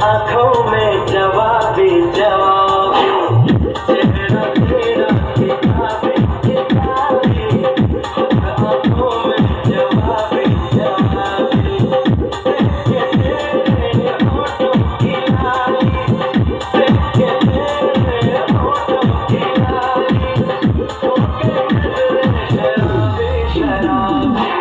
आंखों में जवाबी जवाबी चेहरा तेरा किताबी किताबी आंखों में जवाबी जवाबी देखे तेरे होठों की लाली देखे तेरे होठों की लाली होके नजरें शराबी शराबी